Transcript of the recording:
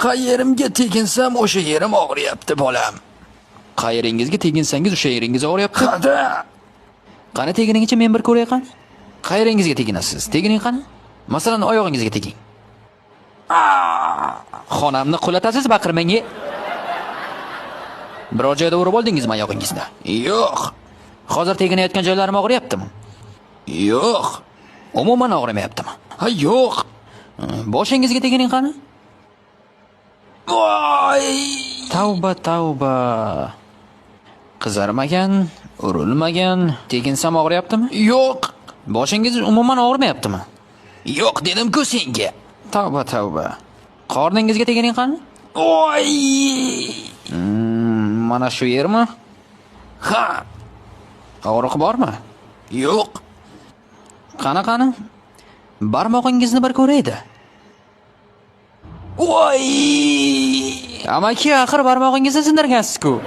Qayerimga teginsam o'sha yerim og'riyapti bolam. Qayeringizga teginsangiz o'sha yeringiz og'riyapti? Qani teginingcha men bir ko'ray qani? Qayeringizga teginasiz? Tegining qani? Masalan, oyog'ingizga teging. Xonamni qulatasiz, baqirmang. Biror joyda urib oldingizmi oyog'ingizni? Yo'q. Hozir teginayotgan joylarim og'riyaptimi? Yo'q. Umuman og'rimayaptimi? Ha, yo'q. Boshingizga tegining qani? Voy! Tavba. Qizarmagan, urilmagan, teginsam og'riyaptimi? Yo'q. Boshingiz umuman og'rimayaptimi? Yo'q dedim-ku senga. Tavba. Qorningizga tegining qani? Voy! Mana shu yermi? Ha. Og'riq bormi? Yo'q. Qani? Barmog'ingizni bir ko'raydi. Voy! Amaki, axir barmog'ingizni sindirgansiz-ku.